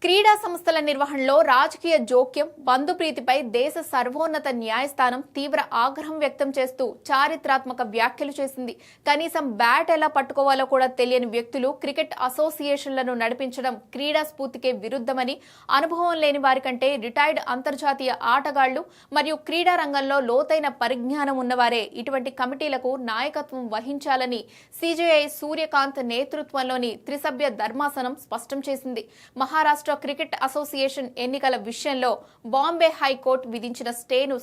క్రీడా సంస్థల నిర్వహణలో రాజకీయ జోక్యం, బంధుప్రీతిపై దేశ సర్వోన్నత న్యాయస్థానం తీవ్ర ఆగ్రహం వ్యక్తం చేస్తూ చారిత్రాత్మక వ్యాఖ్యలు చేసింది. కనీసం బ్యాట్ ఎలా పట్టుకోవాలో కూడా తెలియని వ్యక్తులు క్రికెట్ అసోసియేషన్లను నడిపించడం క్రీడా స్ఫూర్తికే విరుద్ధమని, అనుభవం లేని వారికంటే రిటైర్డ్ అంతర్జాతీయ ఆటగాళ్లు మరియు క్రీడా రంగంలో లోతైన పరిజ్ఞానం ఉన్నవారే ఇటువంటి కమిటీలకు నాయకత్వం వహించాలని సిజేఐ సూర్యకాంత్ నేతృత్వంలోని త్రిసభ్య ధర్మాసనం స్పష్టం చేసింది. మహారాష్ట్ర క్రికెట్ అసోసియేషన్ ఎన్నికల విషయంలో బాంబే హైకోర్టు విధించిన స్టేను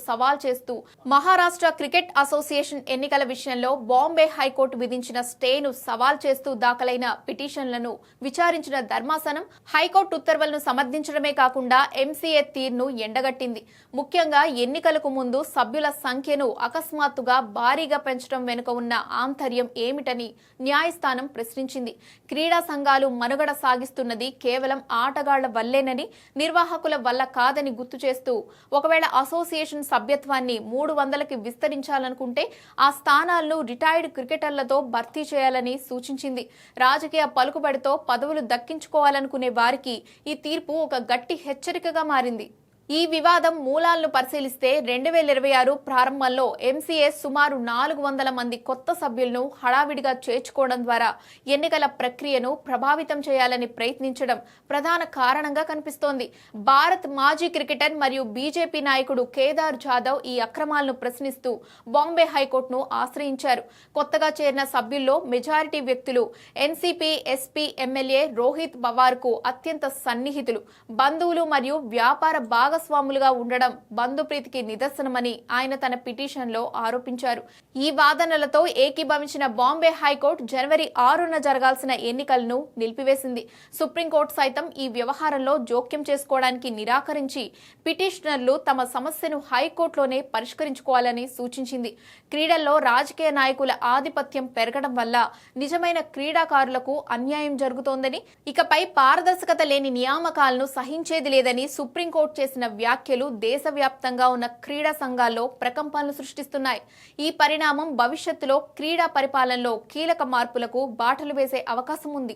సవాల్ చేస్తూ దాఖలైన పిటిషన్లను విచారించిన ధర్మాసనం హైకోర్టు ఉత్తర్వులను సమర్థించడమే కాకుండా ఎంసీఏ తీర్ను ఎండగట్టింది. ముఖ్యంగా ఎన్నికలకు ముందు సభ్యుల సంఖ్యను అకస్మాత్తుగా భారీగా పెంచడం వెనుక ఉన్న ఆంతర్యం ఏమిటని న్యాయస్థానం ప్రశ్నించింది. క్రీడా సంఘాలు మనుగడ సాగిస్తున్నది కేవలం ఆటగాళ్ల వల్లేనని, నిర్వాహకుల వల్ల కాదని గుర్తు చేస్తూ ఒకవేళ అసోసియేషన్ సభ్యత్వాన్ని 300కి విస్తరించాలనుకుంటే ఆ స్థానాలను రిటైర్డ్ క్రికెటర్లతో భర్తీ చేయాలని సూచించింది. రాజకీయ పలుకుబడితో పదవులు దక్కించుకోవాలనుకునే వారికి ఈ తీర్పు ఒక గట్టి హెచ్చరికగా మారింది. ఈ వివాదం మూలాలను పరిశీలిస్తే 2026 ప్రారంభంలో ఎంసీఏ సుమారు 400 మంది కొత్త సభ్యులను హడావిడిగా చేర్చుకోవడం ద్వారా ఎన్నికల ప్రక్రియను ప్రభావితం చేయాలని ప్రయత్నించడం ప్రధాన కారణంగా కనిపిస్తోంది. భారత్ మాజీ క్రికెటర్ మరియు బీజేపీ నాయకుడు కేదార్ జాదవ్ ఈ అక్రమాలను ప్రశ్నిస్తూ బాంబే హైకోర్టును ఆశ్రయించారు. కొత్తగా చేరిన సభ్యుల్లో మెజారిటీ వ్యక్తులు ఎన్సీపీ ఎస్పీ ఎమ్మెల్యే రోహిత్ పవార్కు అత్యంత సన్నిహితులు, బంధువులు మరియు వ్యాపార భాగస్వాములుగా ఉండడం బంధుప్రీతికి నిదర్శనమని ఆయన తన పిటిషన్లో ఆరోపించారు. ఈ వాదనలతో ఏకీభవించిన బాంబే హైకోర్టు జనవరి 6న జరగాల్సిన ఎన్నికలను నిలిపివేసింది. సుప్రీంకోర్టు సైతం ఈ వ్యవహారంలో జోక్యం చేసుకోవడానికి నిరాకరించి పిటిషనర్లు తమ సమస్యను హైకోర్టులోనే పరిష్కరించుకోవాలని సూచించింది. క్రీడల్లో రాజకీయ నాయకుల ఆధిపత్యం పెరగడం వల్ల నిజమైన క్రీడాకారులకు అన్యాయం జరుగుతోందని, ఇకపై పారదర్శకత లేని నియామకాలను సహించేది లేదని సుప్రీంకోర్టు చేసిన వ్యాఖ్యలు దేశవ్యాప్తంగా ఉన్న క్రీడా సంఘాల్లో ప్రకంపనలు సృష్టిస్తున్నాయి. ఈ పరిణామం భవిష్యత్తులో క్రీడా పరిపాలనలో కీలక మార్పులకు బాటలు వేసే అవకాశం ఉంది.